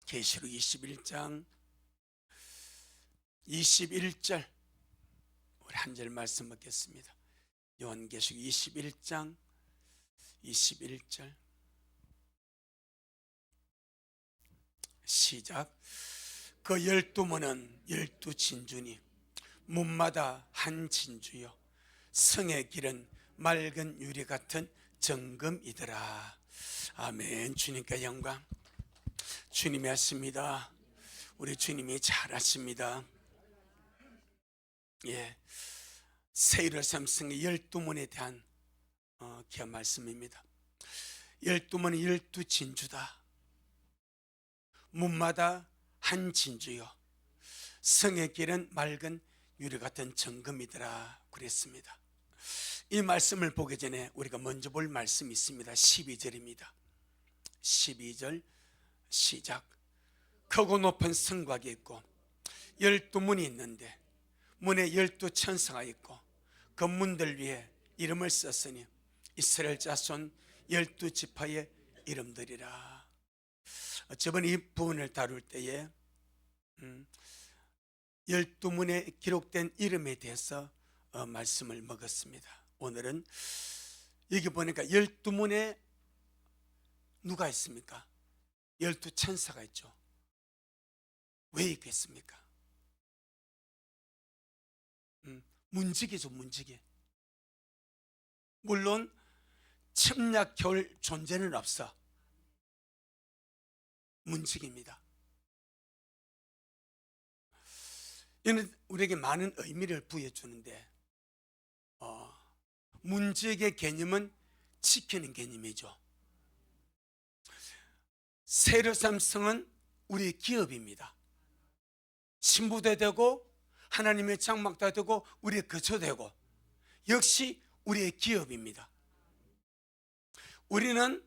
계시록 21장 21절 우리 한 절 말씀 먹겠습니다. 요한계시록 21장 21절 시작. 그 12문은 12진주니 문마다 한 진주요 성의 길은 맑은 유리 같은 정금이더라. 아멘. 주님께 영광. 주님이 하십니다. 우리 주님이 잘하십니다. 예, 세일러섬 성의 12문에 대한 귀한 말씀입니다. 12문은 12진주다. 문마다 한 진주요 성의 길은 맑은 유리 같은 정금이더라 그랬습니다. 이 말씀을 보기 전에 우리가 먼저 볼 말씀이 있습니다. 12절입니다. 12절 시작. 크고 높은 성곽이 있고 12문이 있는데 문에 12천사가 있고 그 문들 위에 이름을 썼으니 이스라엘 자손 12지파의 이름들이라. 저번 이 부분을 다룰 때에 12문에 기록된 이름에 대해서 말씀을 먹었습니다. 오늘은 여기 보니까 12문에 누가 있습니까? 12천사가 있죠. 왜 있겠습니까? 문지기죠, 문지기. 물론 침략할 존재는 없어. 문지기입니다. 이는 우리에게 많은 의미를 부여해 주는데 문지기의 개념은 지키는 개념이죠. 세일러섬 성은 우리의 기업입니다. 신부도 되고 하나님의 장막도 되고 우리의 거처도 되고 역시 우리의 기업입니다. 우리는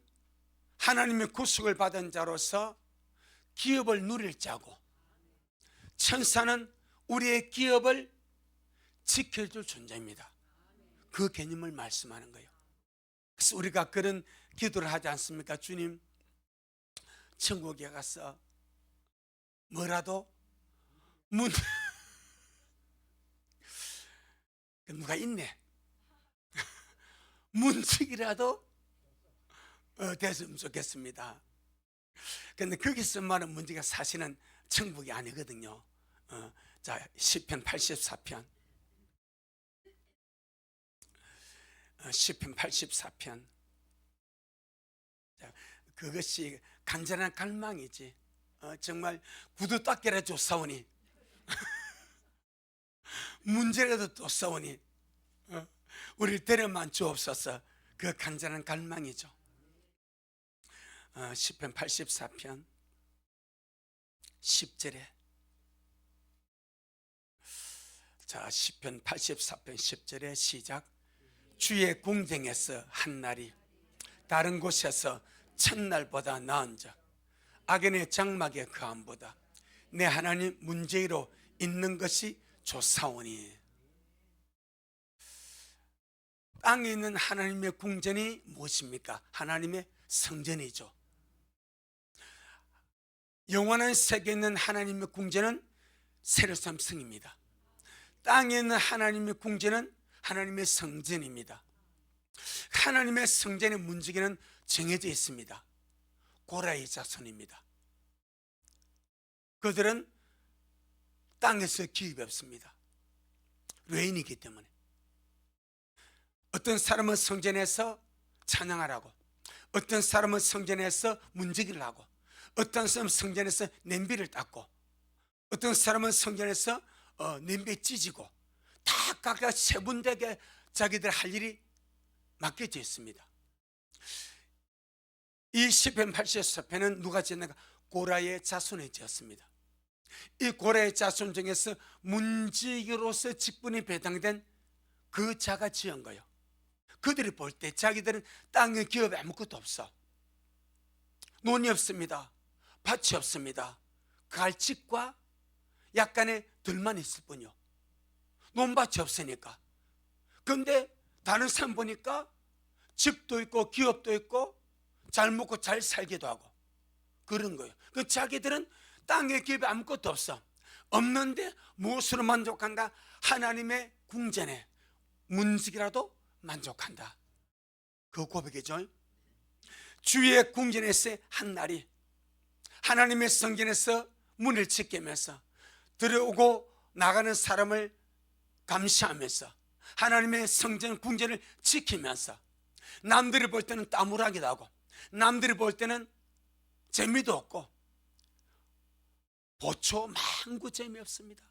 하나님의 구속을 받은 자로서 기업을 누릴 자고 천사는 우리의 기업을 지켜줄 존재입니다. 그 개념을 말씀하는 거예요. 그래서 우리가 그런 기도를 하지 않습니까? 주님, 천국에 가서 뭐라도 누가 있네. 문지기라도 됐으면 좋겠습니다. 그런데 거기서 말하는 문지기가 사실은 천국이 아니거든요. 자, 시편 84편. 시편 84편. 자, 그것이 간절한 갈망이지. 정말 구두 닦기라 쫓아오니 문제라도 쫓아오니 우리를 데려만 주옵소서. 그 간절한 갈망이죠. 시편 84편 10절에 자, 시편 84편 10절에 시작. 주의 궁정에서 한 날이 다른 곳에서 첫날보다 나은 자 악인의 장막의 거함보다 내 하나님 문제로 있는 것이 좋사오니. 땅에 있는 하나님의 궁전이 무엇입니까? 하나님의 성전이죠. 영원한 세계에 있는 하나님의 궁전은 세일러섬 성입니다. 땅에 있는 하나님의 궁전은 하나님의 성전입니다. 하나님의 성전의 문지기는 정해져 있습니다. 고라의 자손입니다. 그들은 땅에서 기업이 없습니다. 외인이기 때문에. 어떤 사람은 성전에서 찬양하라고, 어떤 사람은 성전에서 문지기를 하고, 어떤 사람은 성전에서 냄비를 닦고, 어떤 사람은 성전에서 냄비에 찢고, 다 각각 세분되게 자기들 할 일이 맡겨져 있습니다. 이 시편 84편은 누가 지었는가? 고라의 자손이 지었습니다. 이 고라의 자손 중에서 문지기로서 직분이 배당된 그 자가 지은 거예요. 그들이 볼 때 자기들은 땅에 기업에 아무것도 없어. 논이 없습니다. 밭이 없습니다. 갈집과 약간의 들만 있을 뿐이요. 논밭이 없으니까. 그런데 다른 사람 보니까 집도 있고 기업도 있고 잘 먹고 잘 살기도 하고 그런 거예요. 그 자기들은 땅의 기업이 아무것도 없어. 없는데 무엇으로 만족한다? 하나님의 궁전에 문지기라도 만족한다. 그 고백이죠. 주의 궁전에서 한 날이 하나님의 성전에서 문을 지키면서 들어오고 나가는 사람을 감시하면서 하나님의 성전 궁전을 지키면서 남들이 볼 때는 따물하기도 하고 남들이 볼 때는 재미도 없고 보초 망구 재미없습니다.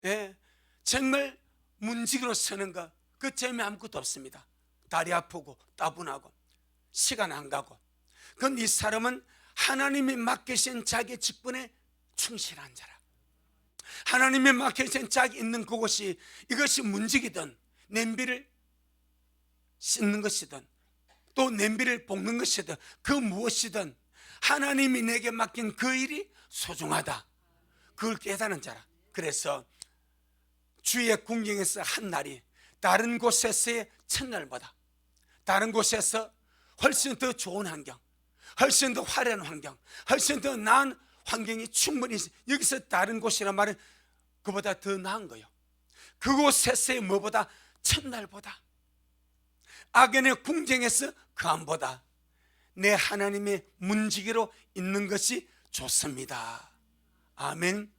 예, 정말 문지기로 서는 거 그 재미 아무것도 없습니다. 다리 아프고 따분하고 시간 안 가고. 그런데 이 사람은 하나님이 맡기신 자기 직분에 충실한 자라. 하나님이 맡기신 자기 있는 그곳이 이것이 문지기든 냄비를 씻는 것이든 또 냄비를 볶는 것이든 그 무엇이든 하나님이 내게 맡긴 그 일이 소중하다. 그걸 깨닫는 자라. 그래서 주의 궁경에서 한 날이 다른 곳에서의 첫날보다 다른 곳에서 훨씬 더 좋은 환경, 훨씬 더 화려한 환경, 훨씬 더 나은 환경이 충분히 여기서 다른 곳이란 말은 그보다 더 나은 거예요. 그곳에서의 뭐보다 첫날보다 악인의 궁정에서 그 안보다 내 하나님의 문지기로 있는 것이 좋습니다. 아멘.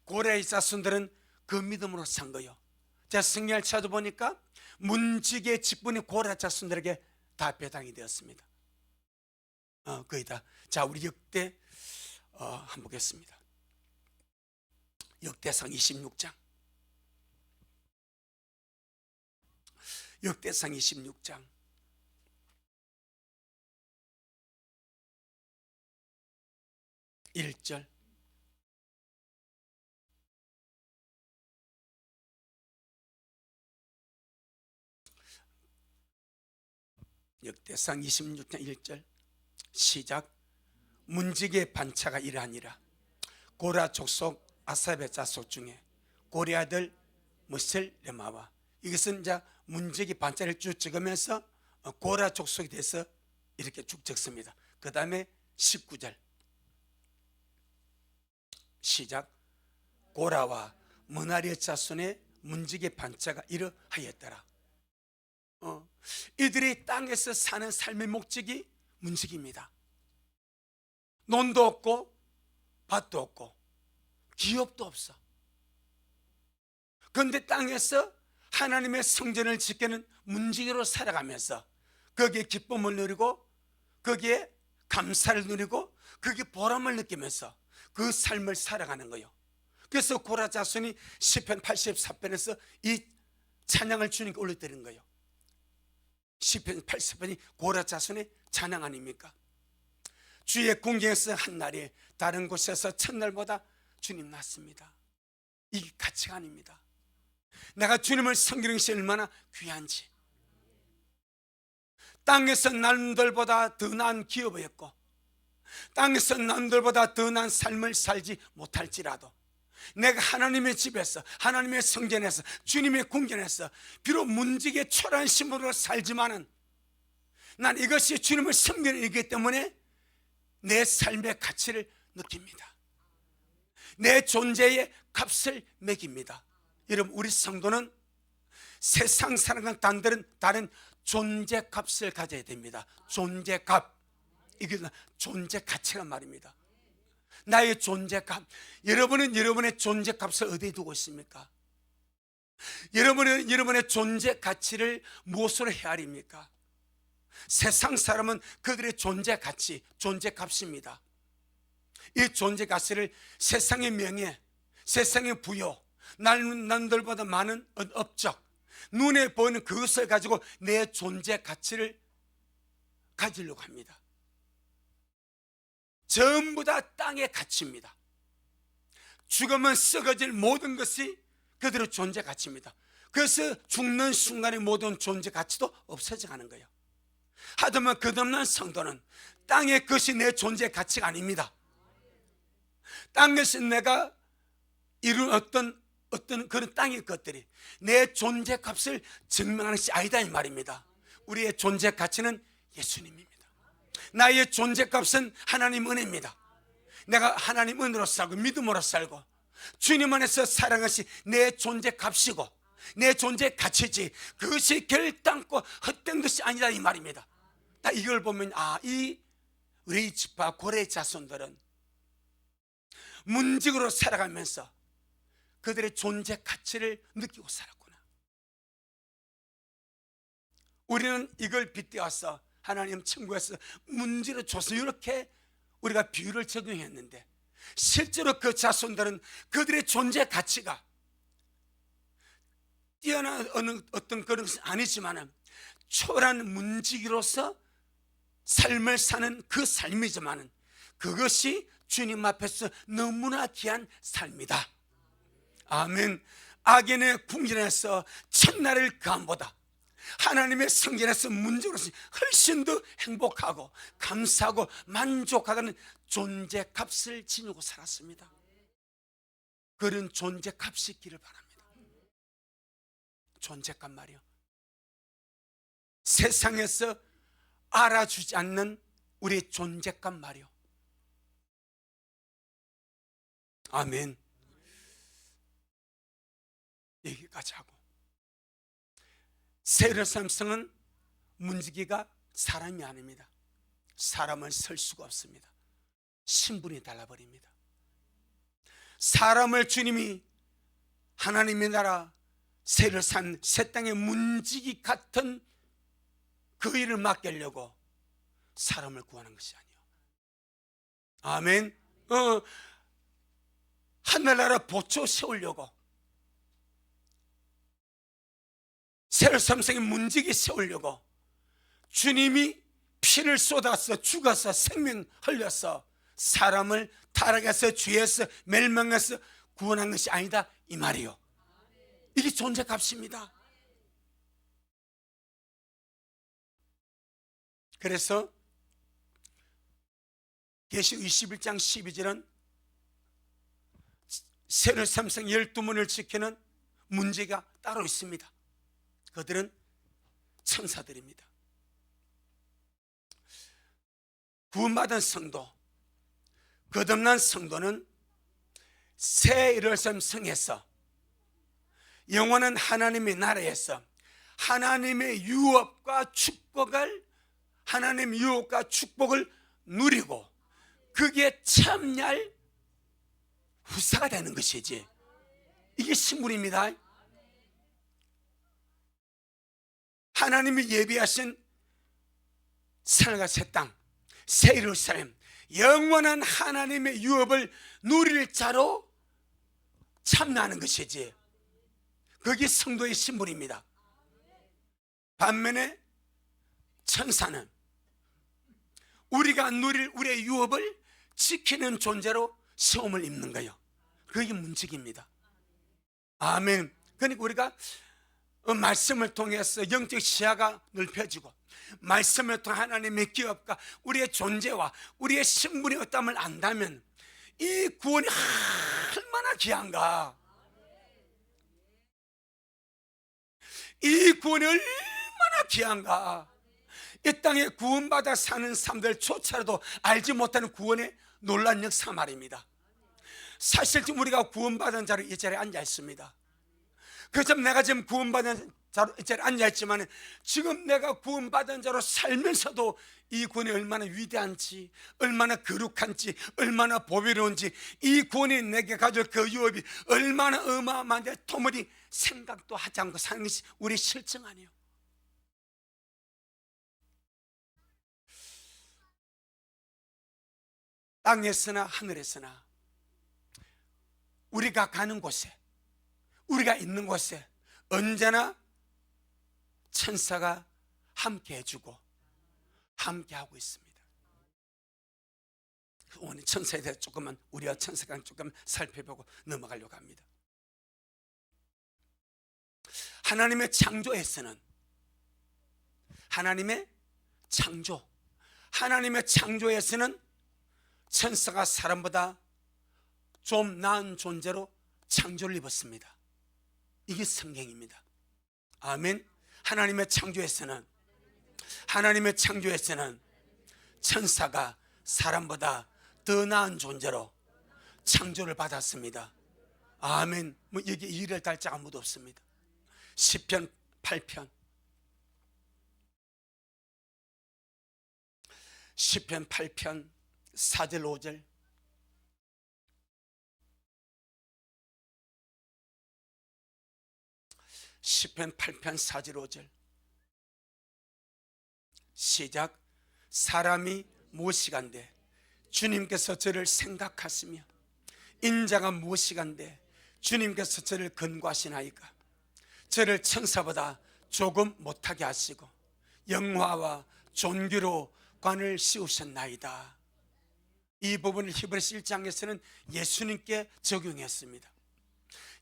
고레의 자손들은 그 믿음으로 산 거예요. 제가 성경을 찾아보니까 문지기의 직분이 고레 자손들에게 다 배당이 되었습니다. 거의 다. 자, 우리 역대 한번 보겠습니다. 역대상 26장. 역대상 26장. 일절 역대상 26장 1절 시작. 문지기의 반차가 이러하니라. 고라 족속 아삽의 자손 중에 고레 아들 무셀레마와. 이것은 이제 문지기 반차를 쭉 찍으면서 고라 족속에 대해서 이렇게 쭉 적습니다. 그 다음에 19절 시작. 고라와 머나리의 자손의 문지기의 반차가 이러하였더라. 이들이 땅에서 사는 삶의 목적이 문지기입니다. 논도 없고 밭도 없고 기업도 없어. 그런데 땅에서 하나님의 성전을 지키는 문지기로 살아가면서 거기에 기쁨을 누리고 거기에 감사를 누리고 거기에 보람을 느끼면서 그 삶을 살아가는 거예요. 그래서 고라 자손이 시편 84편에서 이 찬양을 주님께 올려드린 거예요. 시편 80편이 고라 자손의 찬양 아닙니까? 주의 궁경에서 한 날이 다른 곳에서 첫날보다 주님 낫습니다. 이게 가치가 아닙니다. 내가 주님을 섬기는 것이 얼마나 귀한지. 땅에서 남들보다 더 나은 기업을 했고 땅에서 남들보다 더 나은 삶을 살지 못할지라도 내가 하나님의 집에서 하나님의 성전에서 주님의 궁전에서 비록 문지기의 초라한 신분으로 살지만은 난 이것이 주님을 섬기는 일이기 때문에 내 삶의 가치를 느낍니다. 내 존재의 값을 매깁니다. 여러분, 우리 성도는 세상 사람과 다른 존재값을 가져야 됩니다. 존재값. 이게 존재 가치란 말입니다. 나의 존재값. 여러분은 여러분의 존재값을 어디에 두고 있습니까? 여러분은 여러분의 존재 가치를 무엇으로 헤아립니까? 세상 사람은 그들의 존재 가치, 존재 값입니다. 이 존재 가치를 세상의 명예, 세상의 부여, 남들보다 많은 업적, 눈에 보이는 그것을 가지고 내 존재 가치를 가지려고 합니다. 전부 다 땅의 가치입니다. 죽으면 썩어질 모든 것이 그들의 존재 가치입니다. 그래서 죽는 순간에 모든 존재 가치도 없어져 가는 거예요. 하지만 거듭난 성도는 땅의 것이 내 존재 가치가 아닙니다. 땅에서 내가 이룬 어떤 그런 땅의 것들이 내 존재 값을 증명하는 것이 아니다 이 말입니다. 우리의 존재 가치는 예수님입니다. 나의 존재값은 하나님 은혜입니다. 내가 하나님 은혜로 살고 믿음으로 살고 주님 안에서 살아가시 내 존재값이고 내 존재 가치지, 그것이 결단코 헛된 것이 아니다 이 말입니다. 다 이걸 보면 이 레위 지파 고레 자손들은 문직으로 살아가면서 그들의 존재 가치를 느끼고 살았구나. 우리는 이걸 빗대어서 하나님 천국에서 문지로 줘서 이렇게 우리가 비유를 적용했는데, 실제로 그 자손들은 그들의 존재 가치가 뛰어난 어떤 그런 것은 아니지만 초월한 문지기로서 삶을 사는 그 삶이지만 그것이 주님 앞에서 너무나 귀한 삶이다. 아멘. 악인의 궁전에서 첫날을 감보다 하나님의 성전에서 문제로서 훨씬 더 행복하고 감사하고 만족하는 존재값을 지니고 살았습니다. 그런 존재값이 있기를 바랍니다. 존재값 말이요, 세상에서 알아주지 않는 우리의 존재값 말이요. 아멘. 여기까지 하고, 세르삼성은 문지기가 사람이 아닙니다. 사람을 설 수가 없습니다. 신분이 달라버립니다. 사람을 주님이 하나님의 나라 세를 산 새 땅의 문지기 같은 그 일을 맡기려고 사람을 구하는 것이 아니요. 아멘. 하늘나라 보초 세우려고 세르삼성의 문지기 세우려고 주님이 피를 쏟아서 죽어서 생명 흘려서 사람을 타락해서 죄에서 멸망해서 구원한 것이 아니다 이 말이요. 이게 존재값입니다. 그래서 계시록 21장 12절은 세르삼성 12문을 지키는 문제가 따로 있습니다. 그들은 천사들입니다. 구원받은 성도, 거듭난 성도는 새 예루살렘 성에서 영원한 하나님의 나라에서 하나님의 유업과 축복을 누리고 그게 참여할 후사가 되는 것이지, 이게 신분입니다. 하나님이 예비하신 하늘과 새 땅, 새 예루살렘, 영원한 하나님의 유업을 누릴 자로 참여하는 것이지, 그게 성도의 신분입니다. 반면에 천사는 우리가 누릴 우리의 유업을 지키는 존재로 시험을 입는 거예요. 그게 문직입니다. 아멘. 그러니까 우리가 말씀을 통해서 영적 시야가 넓혀지고 말씀을 통해 하나님의 기업과 우리의 존재와 우리의 신분이 어떠함을 안다면 이 구원이 얼마나 귀한가, 이 구원이 얼마나 귀한가. 이 땅에 구원받아 사는 사람들조차도 알지 못하는 구원의 놀란 역사 말입니다. 사실 지금 우리가 구원받은 자로 이 자리에 앉아 있습니다. 그래서 내가 지금 구원받은 자로 이 자리에 앉아 있지만 지금 내가 구원받은 자로 살면서도 이 구원이 얼마나 위대한지, 얼마나 거룩한지, 얼마나 보배로운지, 이 구원이 내게 가져올 그 유업이 얼마나 어마어마한지 도무지 생각도 하지 않고 사는 것이 우리 실증 아니에요. 땅에서나 하늘에서나 우리가 가는 곳에, 우리가 있는 곳에 언제나 천사가 함께 해주고 함께 하고 있습니다. 오늘 천사에 대해서 조금만, 우리가 천사가 조금 살펴보고 넘어가려고 합니다. 하나님의 창조에서는 하나님의 창조에서는 천사가 사람보다 좀 나은 존재로 창조를 입었습니다. 이게 성경입니다. 아멘. 하나님의 창조에서는 천사가 사람보다 더 나은 존재로 창조를 받았습니다. 아멘. 뭐 여기 이를 달자 아무도 없습니다. 시편 8편, 시편 8편 4절 5절. 시편 8편 4절 5절. 시작. 사람이 무엇이간데 주님께서 저를 생각하시며 인자가 무엇이간데 주님께서 저를 근거하시나이까. 저를 천사보다 조금 못하게 하시고 영화와 존귀로 관을 씌우셨나이다. 이 부분을 히브리서 1장에서는 예수님께 적용했습니다.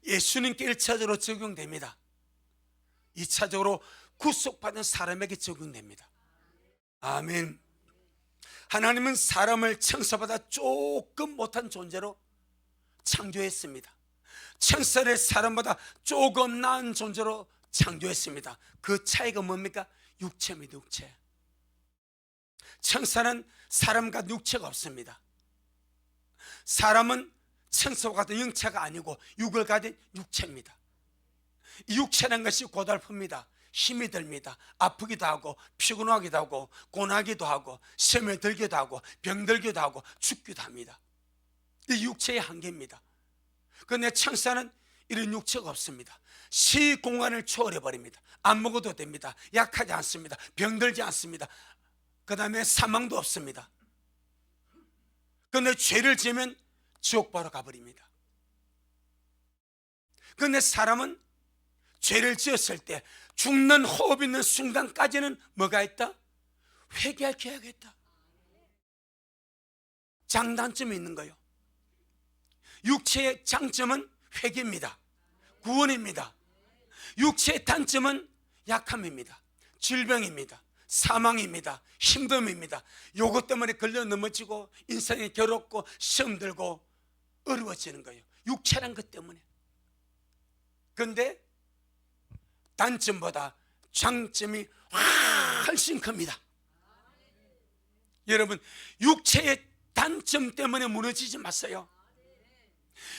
예수님께 1차적으로 적용됩니다. 2차적으로 구속받은 사람에게 적용됩니다. 아멘. 하나님은 사람을 천사보다 조금 못한 존재로 창조했습니다. 천사를 사람보다 조금 나은 존재로 창조했습니다. 그 차이가 뭡니까? 육체입니다. 육체. 천사는 사람과 육체가 없습니다. 사람은 천사와 같은 영체가 아니고 육을 가진 육체입니다. 이 육체라는 것이 고달픕니다. 힘이 듭니다. 아프기도 하고 피곤하기도 하고 고나기도 하고 시험에 들기도 하고 병들기도 하고 죽기도 합니다. 이 육체의 한계입니다. 그런데 천사는 이런 육체가 없습니다. 시공간을 초월해 버립니다. 안 먹어도 됩니다. 약하지 않습니다. 병들지 않습니다. 그 다음에 사망도 없습니다. 그런데 죄를 지으면 지옥바로 가버립니다. 그런데 사람은 죄를 지었을 때 죽는 호흡 있는 순간까지는 뭐가 있다? 회개할 기회가 있다. 장단점이 있는 거예요. 육체의 장점은 회개입니다. 구원입니다. 육체의 단점은 약함입니다. 질병입니다. 사망입니다. 힘듦입니다. 요것 때문에 걸려 넘어지고 인생이 괴롭고 시험 들고 어려워지는 거예요. 육체란 것 때문에. 그런데 단점보다 장점이 훨씬 큽니다. 여러분, 육체의 단점 때문에 무너지지 마세요.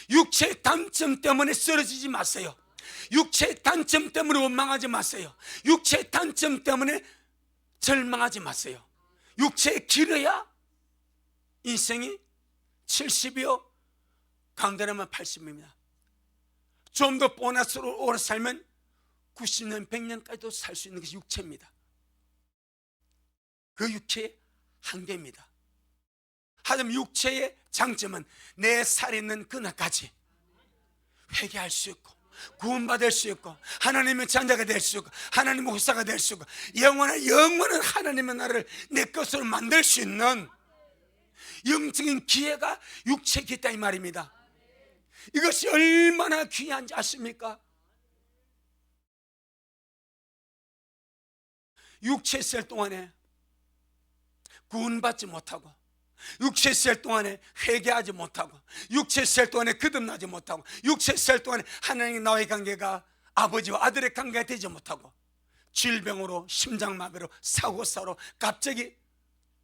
육체의 단점 때문에 쓰러지지 마세요. 육체의 단점 때문에 원망하지 마세요. 육체의 단점 때문에 절망하지 마세요. 육체에 길어야 인생이 70이요 강단하면 80입니다. 좀 더 보너스로 오래 살면 90년 100년까지도 살 수 있는 것이 육체입니다. 그 육체의 한계입니다. 하지만 육체의 장점은 내 살있는 그날까지 회개할 수 있고 구원받을 수 있고 하나님의 자녀가 될 수 있고 하나님의 후사가 될 수 있고 영원한 하나님의 나라를 내 것으로 만들 수 있는 영적인 기회가 육체에 있다 이 말입니다. 이것이 얼마나 귀한지 아십니까? 육체 있을 동안에 구원받지 못하고 육체 있을 동안에 회개하지 못하고 육체 있을 동안에 거듭나지 못하고 육체 있을 동안에 하나님 나와의 관계가 아버지와 아들의 관계가 되지 못하고 질병으로 심장마비로 사고사로 갑자기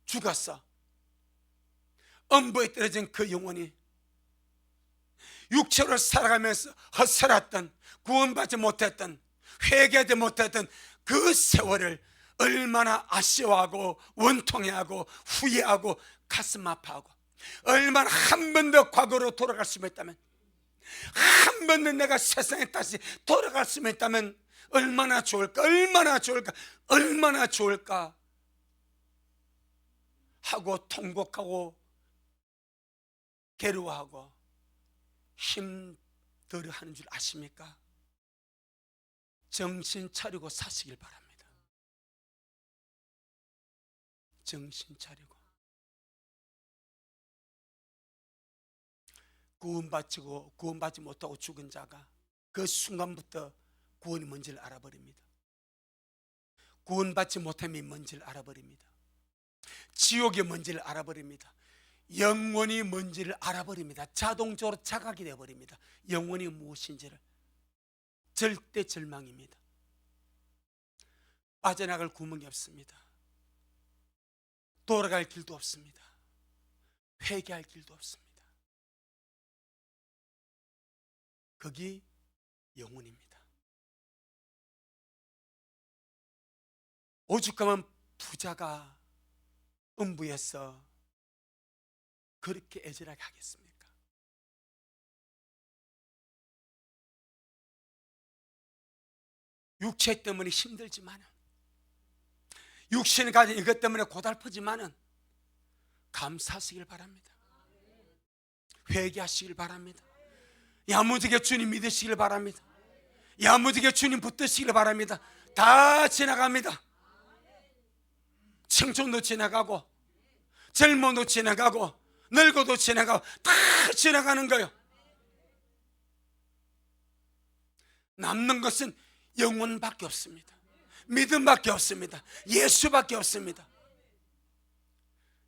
죽었어. 엄부에 떨어진 그 영혼이 육체로 살아가면서 헛살았던 구원받지 못했던 회개하지 못했던 그 세월을 얼마나 아쉬워하고 원통해하고 후회하고 가슴 아파하고 얼마나 한 번 더 과거로 돌아갈 수만 있다면 한 번 더 내가 세상에 다시 돌아갈 수만 있다면 얼마나 좋을까 얼마나 좋을까 얼마나 좋을까 하고 통곡하고 괴로워하고 힘들어 하는 줄 아십니까? 정신 차리고 사시길 바랍니다. 정신 차리고 구원받지 못하고 죽은 자가 그 순간부터 구원이 뭔지를 알아버립니다. 구원받지 못함이 뭔지를 알아버립니다. 지옥이 뭔지를 알아버립니다. 영원이 뭔지를 알아버립니다. 자동적으로 자각이 되어버립니다. 영원이 무엇인지를. 절대 절망입니다. 빠져나갈 구멍이 없습니다. 돌아갈 길도 없습니다. 회개할 길도 없습니다. 거기 영혼입니다. 오죽하면 부자가 음부에서 그렇게 애절하게 하겠습니까? 육체 때문에 힘들지만은, 육신을 가진 이것 때문에 고달프지만은 감사하시길 바랍니다. 회개하시길 바랍니다. 야무지게 주님 믿으시길 바랍니다. 야무지게 주님 붙드시길 바랍니다. 다 지나갑니다. 청춘도 지나가고, 젊어도 지나가고, 늙어도 지나가고, 다 지나가는 거예요. 남는 것은 영혼밖에 없습니다. 믿음밖에 없습니다. 예수밖에 없습니다.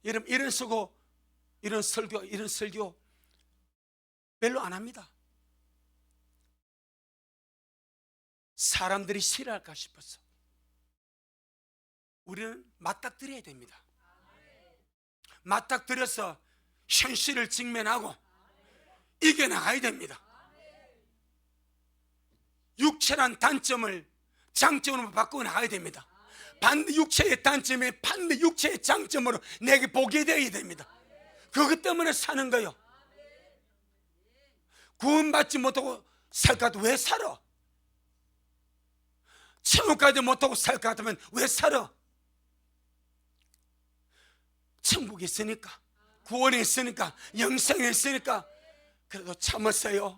여러분, 이런 수고, 이런 설교 별로 안 합니다. 사람들이 싫어할까 싶어서. 우리는 맞닥뜨려야 됩니다. 맞닥뜨려서 현실을 직면하고 이겨나가야 됩니다. 육체란 단점을 장점으로 바꾸어 나가야 됩니다. 반대 육체의 단점에 반대 육체의 장점으로 내게 보게 되어야 됩니다. 그것 때문에 사는 거예요. 구원받지 못하고 살 것 같으면 왜 살아? 천국 가지 못하고 살 것 같으면 왜 살아? 천국에 있으니까, 구원에 있으니까, 영생에 있으니까. 그래도 참았어요.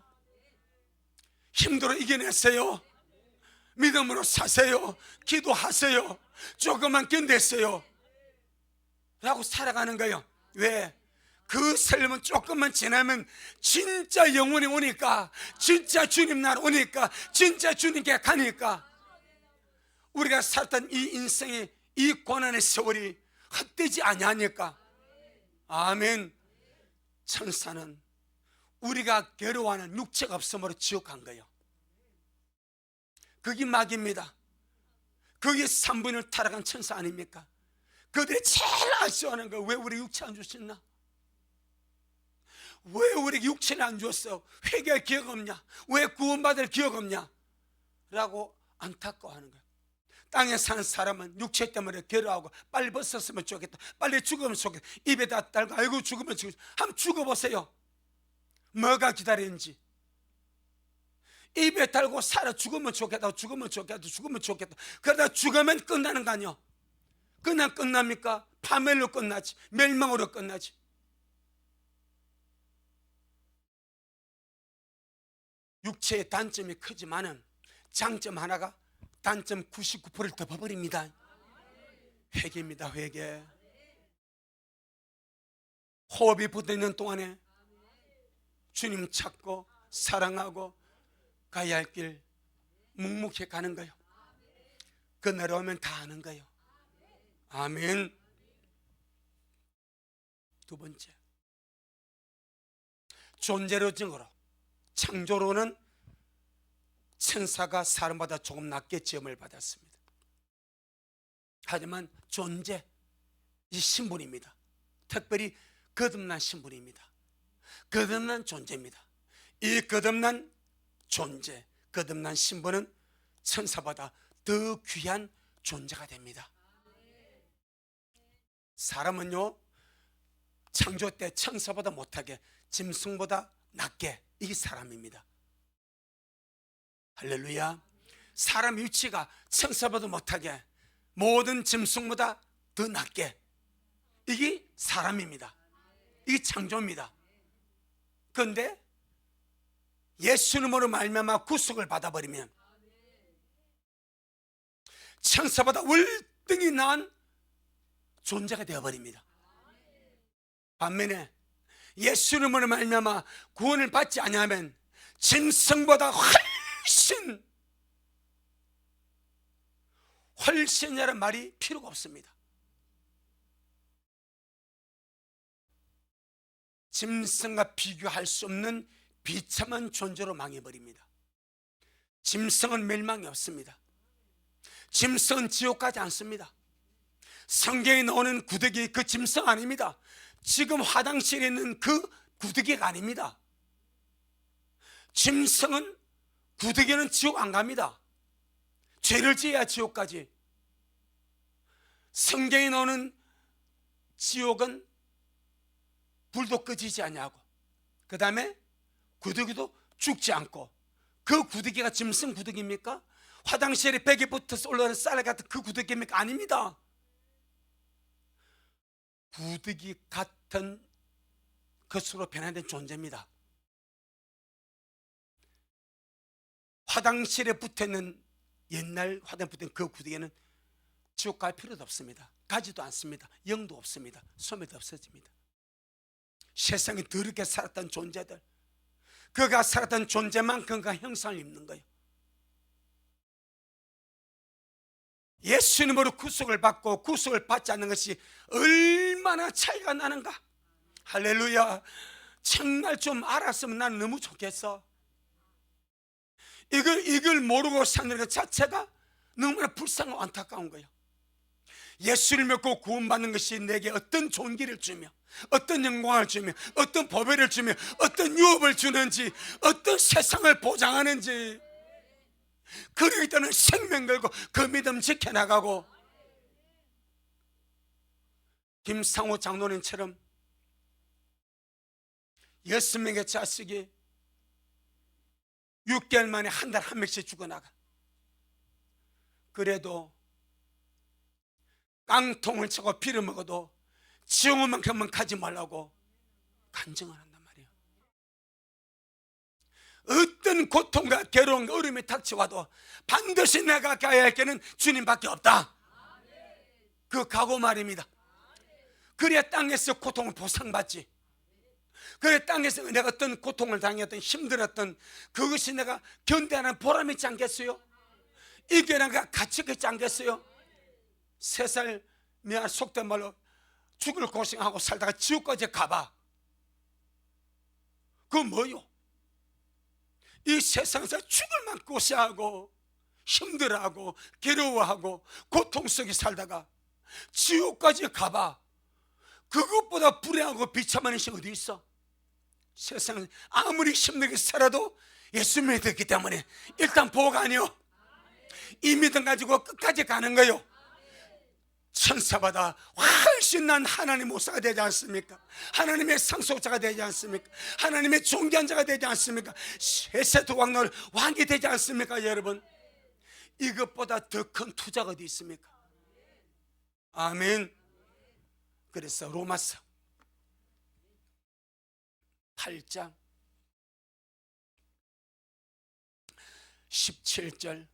힘들어 이겨냈어요. 믿음으로 사세요. 기도하세요. 조금만 견뎠어요 라고 살아가는 거예요. 왜? 그 삶은 조금만 지나면 진짜 영원히 오니까, 진짜 주님 나라 오니까, 진짜 주님께 가니까 우리가 살았던 이 인생의 이 고난의 세월이 헛되지 아니하니까. 아멘. 천사는 우리가 괴로워하는 육체가 없음으로 지옥 간 거예요. 그게 막입니다. 그게 3분의 1 타락한 천사 아닙니까? 그들이 제일 아쉬워하는 거, 왜 우리 육체 안 주셨나? 왜 우리 육체를 안 줬어? 회개할 기억 없냐? 왜 구원받을 기억 없냐? 라고 안타까워하는 거예요. 땅에 사는 사람은 육체 때문에 괴로워하고 빨리 벗었으면 좋겠다, 빨리 죽으면 좋겠다, 입에다 달고 아이고 죽으면 좋겠다. 한번 죽어보세요. 뭐가 기다리는지. 입에 달고 살아 죽으면 좋겠다, 죽으면 좋겠다, 죽으면 좋겠다. 그러다 죽으면 끝나는 거 아니야? 그냥 끝납니까? 파멸로 끝나지, 멸망으로 끝나지. 육체의 단점이 크지만은 장점 하나가 단점 99%를 덮어버립니다. 회개입니다. 회개. 호흡이 붙어있는 동안에 주님 찾고 사랑하고 가야 할 길 묵묵히 가는 거예요. 그날 오면 다 아는 거예요. 아멘. 두 번째, 존재로증으로, 창조로는 천사가 사람보다 조금 낮게 지음을 받았습니다. 하지만 존재, 이 신분입니다. 특별히 거듭난 신분입니다. 거듭난 존재입니다. 이 거듭난 존재, 거듭난 신분은 천사보다 더 귀한 존재가 됩니다. 사람은요, 창조 때 천사보다 못하게, 짐승보다 낮게, 이게 사람입니다. 할렐루야. 사람의 위치가 천사보다 못하게, 모든 짐승보다 더 낮게, 이게 사람입니다. 이게 창조입니다. 그런데 예수님으로 말미암아 구속을 받아버리면 천사보다 월등히 나은 존재가 되어버립니다. 반면에 예수님으로 말미암아 구원을 받지 아니하면 짐승보다 훨씬이라는 말이 필요가 없습니다. 짐승과 비교할 수 없는 비참한 존재로 망해버립니다. 짐승은 멸망이 없습니다. 짐승은 지옥 가지 않습니다. 성경에 나오는 구더기 그 짐승 아닙니다. 지금 화장실에 있는 그 구더기가 아닙니다. 짐승은, 구더기는 지옥 안 갑니다. 죄를 지어야 지옥까지. 성경에 나오는 지옥은 불도 꺼지지 아니하고, 그 다음에 구더기도 죽지 않고. 그 구더기가 짐승 구더기입니까? 화장실에 벽에 붙어서 올라가는 쌀 같은 그 구더기입니까? 아닙니다. 구더기 같은 것으로 변화된 존재입니다. 화장실에 붙어있는, 옛날 화장실에 붙어있는 그 구더기는 지옥 갈 필요도 없습니다. 가지도 않습니다. 영도 없습니다. 소멸도 없어집니다. 세상에 더럽게 살았던 존재들, 그가 살았던 존재만큼 그가 형상을 입는 거예요. 예수님으로 구속을 받고 구속을 받지 않는 것이 얼마나 차이가 나는가. 할렐루야. 정말 좀 알았으면 나는 너무 좋겠어. 이걸 모르고 사는 것 자체가 너무나 불쌍하고 안타까운 거예요. 예수를 믿고 구원받는 것이 내게 어떤 존귀를 주며, 어떤 영광을 주며, 어떤 보배를 주며, 어떤 유업을 주는지, 어떤 세상을 보장하는지, 그러기 때문에 생명 걸고 그 믿음 지켜나가고. 김상호 장로님처럼 6명의 자식이 6개월 만에 한 달 한 명씩 죽어나가. 그래도 깡통을 차고 피를 먹어도 지옥만큼은 가지 말라고 간증을 한단 말이에요. 어떤 고통과 괴로움과 어려움이 닥쳐와도 반드시 내가 가야 할 길은 주님밖에 없다. 그 각오 말입니다. 그래야 땅에서 고통을 보상받지. 그래 땅에서 내가 어떤 고통을 당했던, 힘들었던 그것이 내가 견뎌하는 보람이 있지 않겠어요? 이겨내가 가치가 있지 않겠어요? 3살 미안 속된 말로 죽을 고생하고 살다가 지옥까지 가봐. 그건 뭐요? 이 세상에서 죽을 만 고생하고 힘들어하고 괴로워하고 고통 속에 살다가 지옥까지 가봐. 그것보다 불행하고 비참한 것이 어디 있어? 세상은 아무리 힘들게 살아도 예수 믿었기 때문에 일단 보가 아니요, 이 믿음 가지고 끝까지 가는 거요. 천사보다 훨씬 난 하나님의 목사가 되지 않습니까? 하나님의 상속자가 되지 않습니까? 하나님의 존귀한 자가 되지 않습니까? 세세토 왕노를 왕이 되지 않습니까? 여러분, 이것보다 더 큰 투자가 어디 있습니까? 아멘. 그래서 로마서 8장 17절,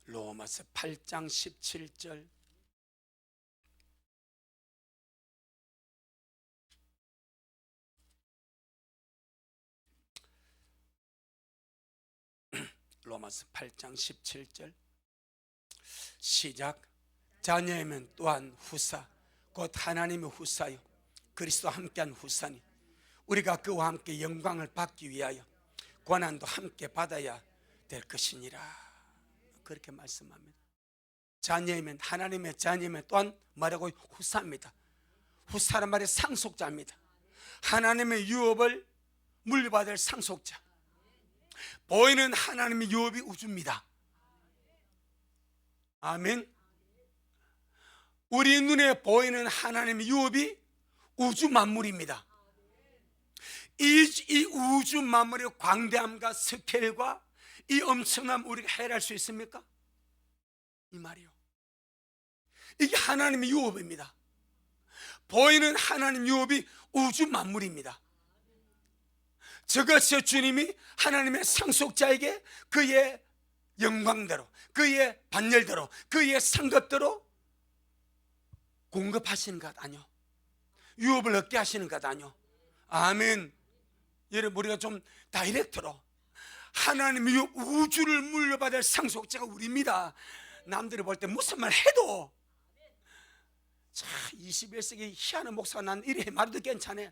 로마서 8장 17절, 로마서 8장 17절 시작. 자녀이면 또한 후사, 곧 하나님의 후사요 그리스도와 함께한 후사니 우리가 그와 함께 영광을 받기 위하여 고난도 함께 받아야 될 것이니라. 그렇게 말씀합니다. 자녀이면, 하나님의 자녀이면 또한 뭐라고? 후사입니다. 후사란 말이 상속자입니다. 하나님의 유업을 물려받을 상속자. 보이는 하나님의 유업이 우주입니다. 아멘. 우리 눈에 보이는 하나님의 유업이 우주 만물입니다. 이 우주 만물의 광대함과 스케일과 이 엄청남 우리가 해할 수 있습니까? 이 말이요. 이게 하나님의 유업입니다. 보이는 하나님 유업이 우주 만물입니다. 저것이 주님이 하나님의 상속자에게 그의 영광대로, 그의 반열대로, 그의 상급대로 공급하시는 것 아니요, 유업을 얻게 하시는 것 아니요. 아멘. 여러분, 우리가 좀 다이렉트로 하나님의 유업, 우주를 물려받을 상속자가 우리입니다. 남들이 볼 때 무슨 말 해도, 자, 21세기 희한한 목사가 난 이래 말해도 괜찮아.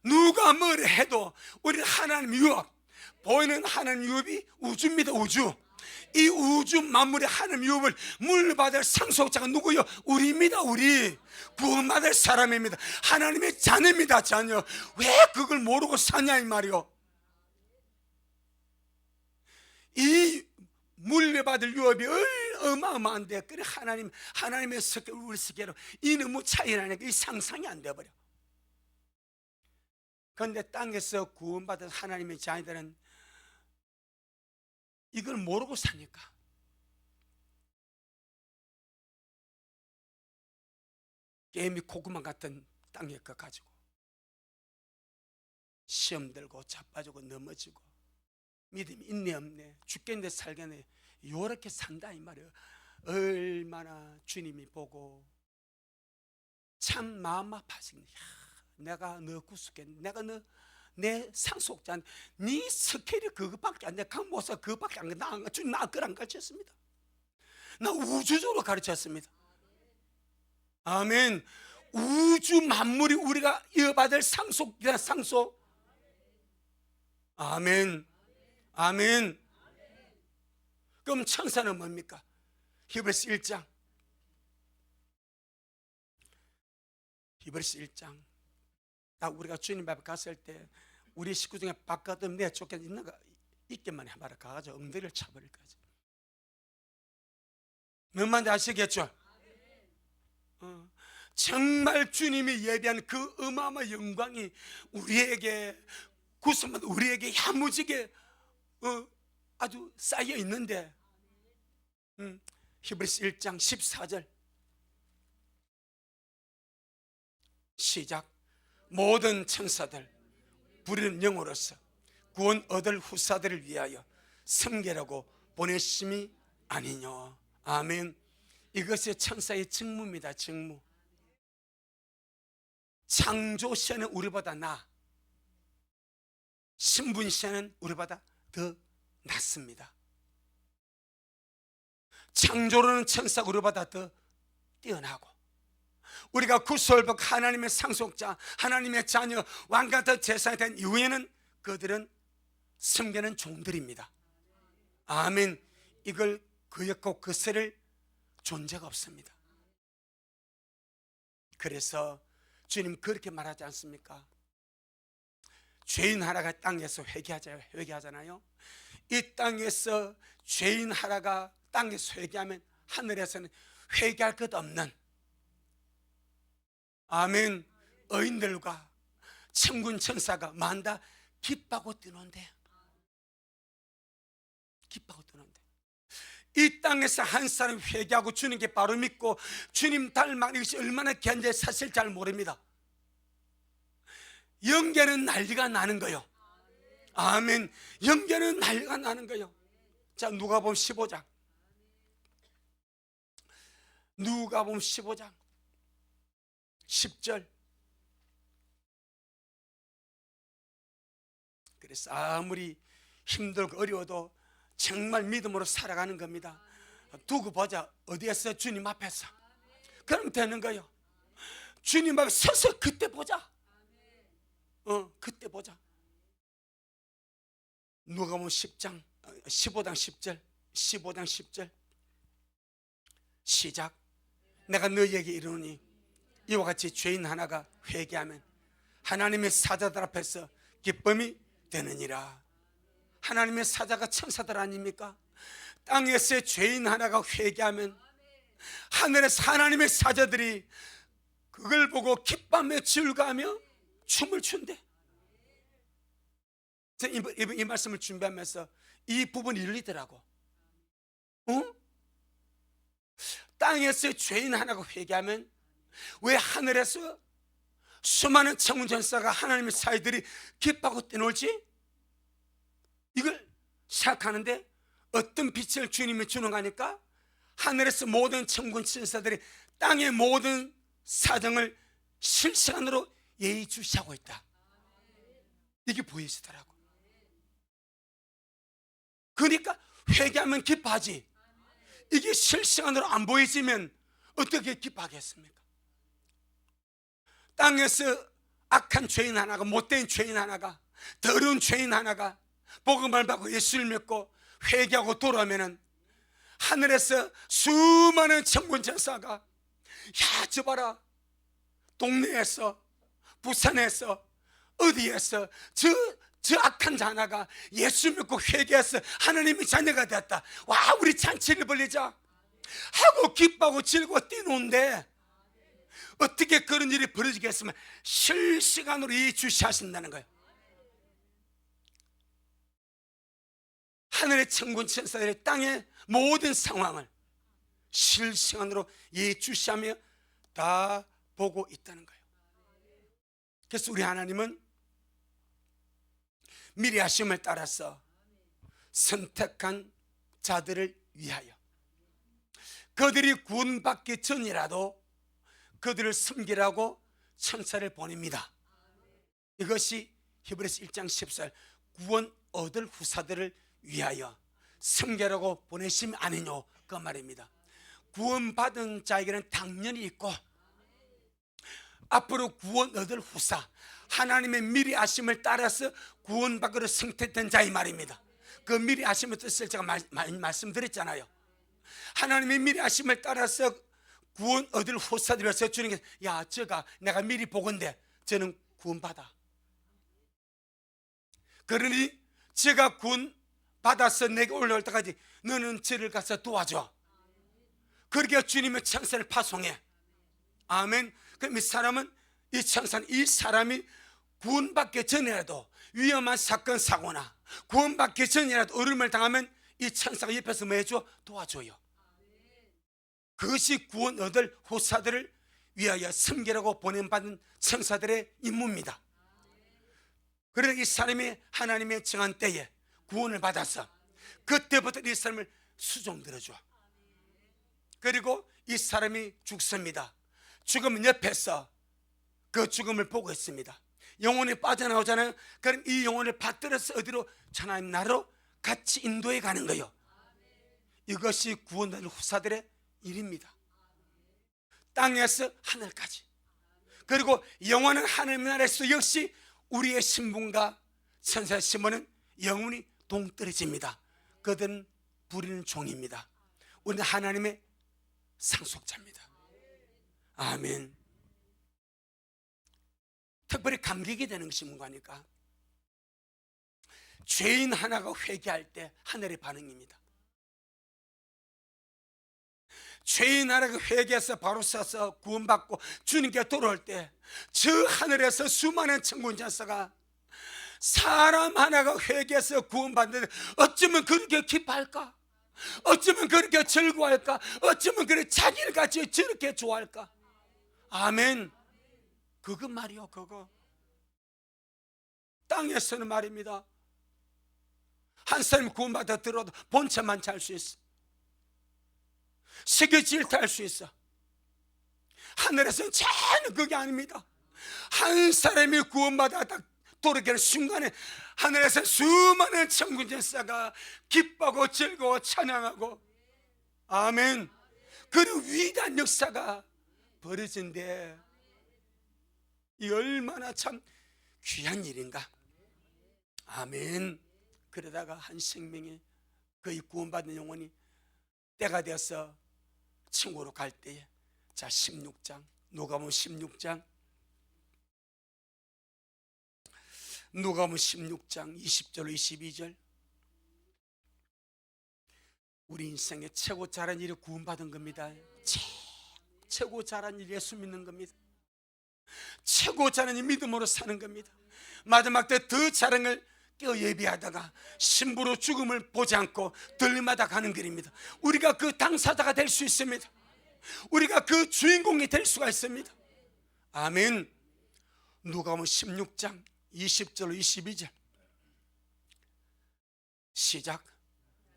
누가 뭘 해도 우리는 하나님의 유업, 보이는 하나님 유업이 우주입니다. 우주. 이 우주 만물의 하나님 유업을 물받을 상속자가 누구요? 우리입니다. 우리 구원받을 사람입니다. 하나님의 자녀입니다. 자녀. 왜 그걸 모르고 사냐 이 말이요. 이 물려받을 유업이 어마어마한데, 그래 하나님의 스케 우리 스케로 이 너무 차이 나니까 이 상상이 안 돼버려. 그런데 땅에서 구원받은 하나님의 자녀들은 이걸 모르고 사니까 게임이 고구마 같은 땅에 거 가지고 시험 들고 자빠지고 넘어지고 믿음이 있네 없네, 죽겠네 살겠네, 요렇게 산다 이 말이에요. 얼마나 주님이 보고 참 마음 아파지네. 내가 너 구속했네, 내가 너 내 상속자, 네 스케일이 그것밖에 안 돼. 강모사 그것밖에 안 돼. 주님 나 그걸 안 가르쳤습니다. 나 우주적으로 가르쳤습니다. 아멘. 우주 만물이 우리가 이어받을 상속이란 상속. 아멘. 아멘. 그럼 천사는 뭡니까? 히브리서 1장. 히브리서 1장. 우리가 주님 앞에 갔을 때 우리 식구 중에 바깥은 내 쫓겨 있는 거 있게만 해봐라. 가가지고 엉덩이를 차버릴 거지. 뭔 말인지 아시겠죠? 정말 주님이 예비한 그 어마어마한 영광이 우리에게 구속만 우리에게 야무지게 아주 쌓여 있는데, 히브리서 1장 14절 시작. 모든 천사들 부르는 영으로서 구원 얻을 후사들을 위하여 섬기라고 보내심이 아니뇨. 아멘. 이것이 천사의 직무입니다. 직무. 창조 시에는 우리보다 나, 신분 시에는 우리보다 더 낫습니다. 창조로는 천사가 우리보다 더 뛰어나고, 우리가 구속받고 하나님의 상속자, 하나님의 자녀, 왕같은 제사장이 된 이후에는 그들은 섬기는 종들입니다. 아멘. 이걸 그였고 그새를 존재가 없습니다. 그래서 주님 그렇게 말하지 않습니까? 죄인 하나가 땅에서 회개하잖아요. 이 땅에서 죄인 하나가 땅에서 회개하면 하늘에서는 회개할 것 없는, 아멘, 의인들과 천군 천사가 만다 기뻐하고 뛰는데, 기뻐하고 뛰는데, 이 땅에서 한 사람이 회개하고 주님께 바로 믿고 주님 닮아가는 것이 얼마나 견제 사실 잘 모릅니다. 영계는 난리가 나는 거요. 아멘. 영계는 난리가 나는 거요. 자, 누가복음 15장. 누가복음 15장 10절. 그래서 아무리 힘들고 어려워도 정말 믿음으로 살아가는 겁니다. 두고 보자. 어디에서? 주님 앞에서. 그럼 되는 거예요. 주님 앞에 서서 그때 보자. 그때 보자. 누가복음 10장 15장 10절 15장 10절 시작. 내가 너희에게 이르노니 이와 같이 죄인 하나가 회개하면 하나님의 사자들 앞에서 기쁨이 되느니라. 하나님의 사자가 천사들 아닙니까? 땅에서 죄인 하나가 회개하면 하늘에서 하나님의 사자들이 그걸 보고 기뻐하며 즐거워하며 춤을 춘대. 이 말씀을 준비하면서 이 부분이 열리더라고. 땅에서 죄인 하나가 회개하면 왜 하늘에서 수많은 천군 천사가 하나님의 사이들이 기뻐하고 뛰놀지? 이걸 생각하는데 어떤 빛을 주님이 주는 거니까 하늘에서 모든 천군 천사들이 땅의 모든 사정을 실시간으로 예의주시하고 있다. 이게 보이시더라고. 그러니까 회개하면 기뻐하지. 이게 실시간으로 안 보이지면 어떻게 기뻐하겠습니까? 땅에서 악한 죄인 하나가, 못된 죄인 하나가, 더러운 죄인 하나가 복음을 받고 예수를 믿고 회개하고 돌아오면은 하늘에서 수많은 천군 천사가, 야, 저 봐라, 동네에서, 부산에서, 어디에서 저 악한 자나가 예수 믿고 회개해서 하나님의 자녀가 되었다, 와, 우리 잔치를 벌리자 하고 기뻐하고 즐거워 뛰노는데, 어떻게 그런 일이 벌어지겠으면 실시간으로 이 주시하신다는 거예요. 하늘의 천군 천사들이 땅의 모든 상황을 실시간으로 예주시하며 다 보고 있다는 거예요. 그래서 우리 하나님은 미리 하심을 따라서 선택한 자들을 위하여 그들이 구원받기 전이라도 그들을 섬기라고 천사를 보냅니다. 이것이 히브리서 1장 14절 구원 얻을 후사들을 위하여 섬기라고 보내심 아니뇨, 그 말입니다. 구원받은 자에게는 당연히 있고, 앞으로 구원 얻을 후사, 하나님의 미리 아심을 따라서 구원받기로 선택된 자의 말입니다. 그 미리 아심의 뜻을 제가 많이 말씀드렸잖아요. 하나님의 미리 아심을 따라서 구원 얻을 후사들에서 주님께서, 야, 저가 내가 미리 보건대 저는 구원받아, 그러니 제가 구원 받아서 내게 올라올 때까지 너는 저를 가서 도와줘. 그렇게 주님의 천사를 파송해. 아멘. 그럼 이 사람은, 이 천사는 이 사람이 구원받기 전이라도 위험한 사건 사고나 구원받기 전이라도 어려움을 당하면 이 천사가 옆에서 뭐 해줘? 도와줘요. 그것이 구원 얻을 후사들을 위하여 섬기라고 보냄받은 천사들의 임무입니다. 그러나 이 사람이 하나님의 정한 때에 구원을 받아서 그때부터 이 사람을 수종 들어줘. 그리고 이 사람이 죽습니다. 죽으면 옆에서 그 죽음을 보고 있습니다. 영혼이 빠져나오잖아요. 그럼 이 영혼을 받들어서 어디로? 하나님 나라로 같이 인도해 가는 거예요. 이것이 구원받을 후사들의 일입니다. 땅에서 하늘까지, 그리고 영원한 하늘 나라에서 역시 우리의 신분과 천사의 신분은 영원히 동떨어집니다. 그들은 부리는 종입니다. 우리는 하나님의 상속자입니다. 아멘. 특별히 감격이 되는 것이 뭔가니까, 죄인 하나가 회개할 때 하늘의 반응입니다. 죄인 하나가 회개해서 바로 서서 구원받고 주님께 돌아올 때 저 하늘에서 수많은 천군 천사가 사람 하나가 회개해서 구원받는데 어쩌면 그렇게 기뻐할까? 어쩌면 그렇게 즐거워할까? 어쩌면 그렇게 자기를 같이 저렇게 좋아할까? 아멘. 그거 말이요, 그거. 땅에서는 말입니다, 한 사람이 구원받아 들어도 본체만 잘 수 있어. 세계 질타할 수 있어. 하늘에서는 전혀 그게 아닙니다. 한 사람이 구원받아 딱 돌아가는 순간에 하늘에서 수많은 천군 천사가 기뻐하고 즐거워 찬양하고, 아멘. 그리고 위대한 역사가 벌어진대. 이 얼마나 참 귀한 일인가. 아멘. 그러다가 한 생명이, 거의 구원받는 영혼이 때가 되어서 천국으로 갈 때에, 자 16장, 누가복음 16장, 누가복음 16장 20절 22절, 우리 인생의 최고 잘한 일이 구원받은 겁니다. 최고 잘한 일이 예수 믿는 겁니다. 최고 잘한 일이 믿음으로 사는 겁니다. 마지막 때 더 잘한 걸 깨어 예비하다가 신부로 죽음을 보지 않고 들마다 가는 길입니다. 우리가 그 당사자가 될 수 있습니다. 우리가 그 주인공이 될 수가 있습니다. 아멘. 누가복음 16장 20절 22절 시작.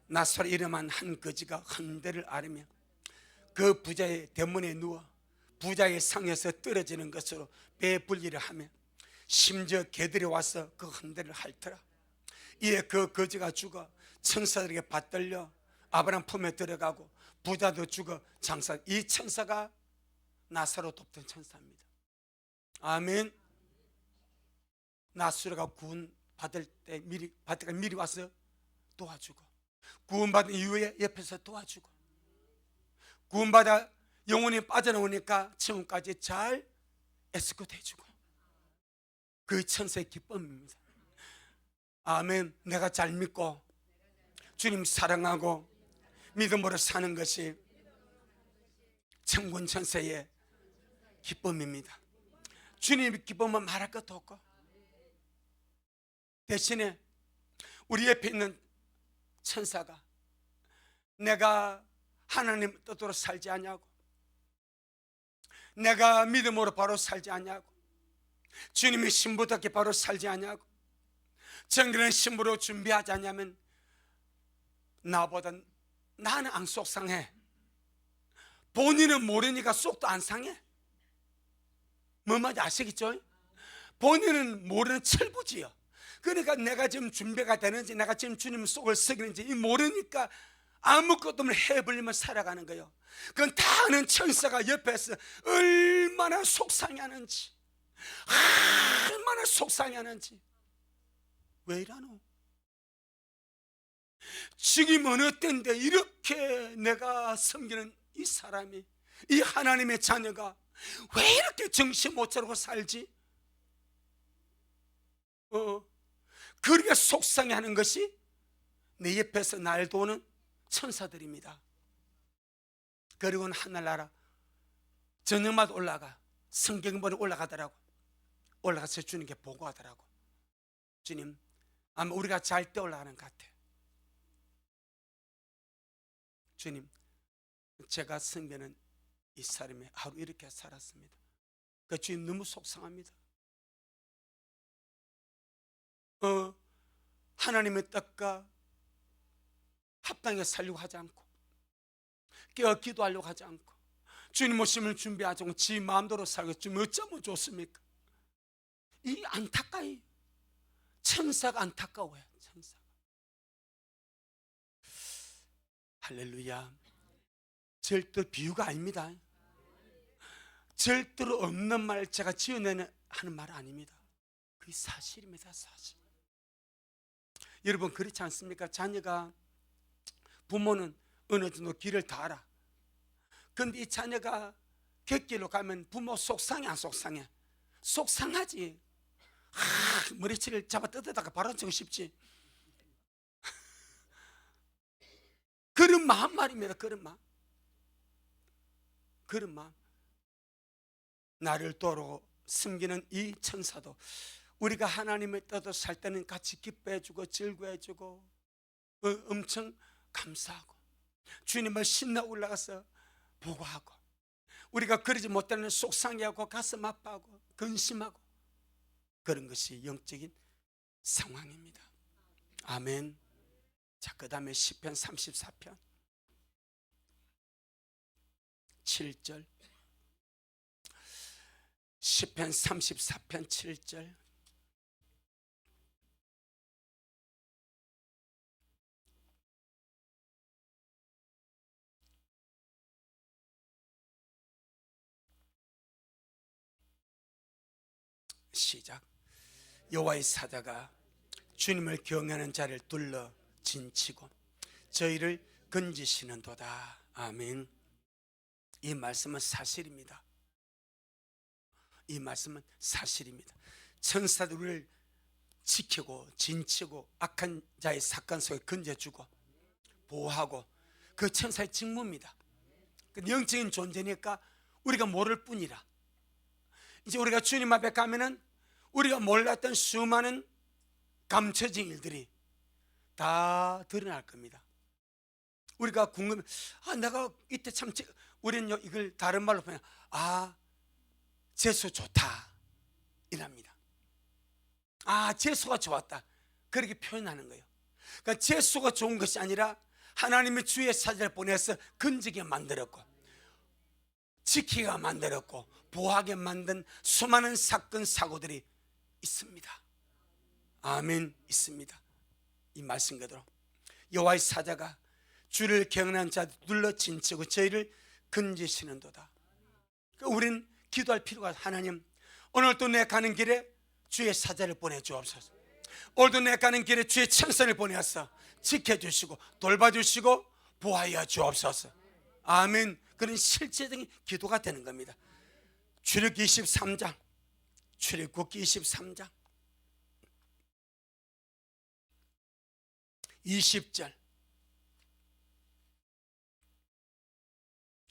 나사렛 이름한 한 거지가 헌데를 앓으며 그 부자의 대문에 누워 부자의 상에서 떨어지는 것으로 배불리를 하며 심지어 개들이 와서 그 헌데를 핥더라. 이에 그 거지가 죽어 천사들에게 받들려 아브라함 품에 들어가고 부자도 죽어 장사. 이 천사가 나사로 돕던 천사입니다. 아멘. 나사로가 구원 받을 때 미리 와서 도와주고 구원받은 이후에 옆에서 도와주고, 구원받아 영혼이 빠져나오니까 천국까지 잘 에스코트 해주고, 그 천사의 기쁨입니다. 아멘. 내가 잘 믿고 주님 사랑하고 믿음으로 사는 것이 천군 천사의 기쁨입니다. 주님의 기쁨은 말할 것도 없고, 대신에 우리 옆에 있는 천사가 내가 하나님 뜻대로 살지 않냐고, 내가 믿음으로 바로 살지 않냐고, 주님의 신부답게 바로 살지 않냐고, 정결한 신부로 준비하지 않냐면 나보다 나는 안 속상해. 본인은 모르니까 속도 안 상해. 뭔 말인지 아시겠죠? 본인은 모르는 철부지요. 그러니까 내가 지금 준비가 되는지, 내가 지금 주님 속을 썩이는지 모르니까 아무것도 없는 해버리면 살아가는 거예요. 그건 다 아는 천사가 옆에서 얼마나 속상해하는지, 얼마나 속상해하는지. 왜 이러노? 지금 어느 때인데 이렇게 내가 섬기는 이 사람이, 이 하나님의 자녀가 왜 이렇게 정신 못 차리고 살지? 그렇게 속상해하는 것이 내 옆에서 날 도우는 천사들입니다. 그리고는 하늘나라 저녁마다 올라가 성경본에 올라가더라고. 올라가서 주님께 보고하더라고. 주님, 아마 우리가 잘 때 올라가는 것 같아. 주님, 제가 섬기는 이 사람이 하루 이렇게 살았습니다. 그 주님 너무 속상합니다. 하나님의 뜻과 합당하게 살려고 하지 않고, 깨어 기도하려고 하지 않고, 주님 오심을 준비하지 않고 지 마음대로 살고, 주님 어쩌면 좋습니까? 이 안타까이 천사가 안타까워요. 천사가. 할렐루야. 절대로 비유가 아닙니다. 절대로 없는 말 제가 지어내는 하는 말 아닙니다. 그게 사실입니다. 사실. 여러분 그렇지 않습니까? 자녀가, 부모는 어느 정도 길을 다 알아. 그런데 이 자녀가 객길로 가면 부모 속상해 안 속상해? 속상하지. 머리채를 잡아 뜯어다가 바로 치고 싶지. 그런 마음 말입니다. 그런 마음. 그런 마음. 나를 도로 숨기는 이 천사도 우리가 하나님의 뜻을 살 때는 같이 기뻐해주고 즐거워해주고 엄청 감사하고, 주님을 신나 올라가서 보고하고, 우리가 그러지 못하는 속상해하고 가슴 아파하고 근심하고, 그런 것이 영적인 상황입니다. 아멘. 자, 그 다음에 시편 34편 7절. 시편 34편 7절. 시작. 여호와의 사자가 주님을 경외하는 자를 둘러 진치고 저희를 건지시는도다. 아멘. 이 말씀은 사실입니다. 이 말씀은 사실입니다. 천사들을 지키고 진치고 악한 자의 사건 속에 건져주고 보호하고, 그 천사의 직무입니다. 영적인 존재니까 우리가 모를 뿐이라. 이제 우리가 주님 앞에 가면은 우리가 몰랐던 수많은 감춰진 일들이 다 드러날 겁니다. 우리가 궁금해, 내가 이때 참, 우리는 이걸 다른 말로 보면 재수 좋다 이랍니다. 재수가 좋았다, 그렇게 표현하는 거예요. 그러니까 재수가 좋은 것이 아니라 하나님의 주의 사자를 보내서 건지게 만들었고 지키게 만들었고 보호하게 만든 수많은 사건 사고들이 있습니다. 아멘. 있습니다. 이 말씀 그대로 여호와의 사자가 주를 경외하는 자들 둘러 진치고 저희를 건지시는도다. 우리는 기도할 필요가, 하나님 오늘 또 내 가는 길에 주의 사자를 보내주옵소서. 오늘도 내 가는 길에 주의 천사를 보내어서 지켜주시고 돌봐주시고 보호하여 주옵소서. 아멘. 그런 실제적인 기도가 되는 겁니다. 출애굽기 23장, 출애굽기 23장 20절,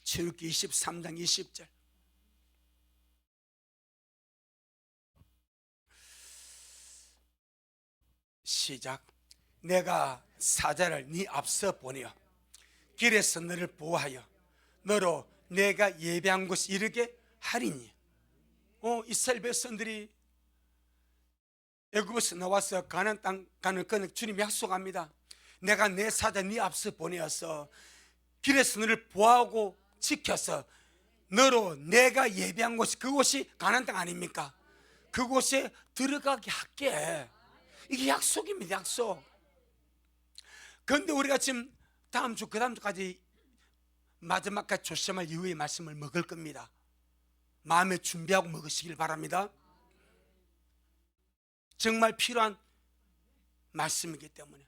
출애굽기 23장 20절. 시작. 내가 사자를 네 앞서 보내어 길에서 너를 보호하여 너로 내가 예배한 곳에 이르게 하리니. 이스라엘 백성들이 애굽에서 나와서 가나안 땅 가는 그 주님이 약속합니다. 내가 내 사자 네 앞서 보내어서 길에서 너를 보호하고 지켜서 너로 내가 예배한 곳이, 그곳이 가나안 땅 아닙니까? 그곳에 들어가게 할게. 이게 약속입니다. 약속. 그런데 우리가 지금 다음 주 그 다음 주까지 마지막까지 조심할 이후의 말씀을 먹을 겁니다. 마음에 준비하고 먹으시길 바랍니다. 정말 필요한 말씀이기 때문에.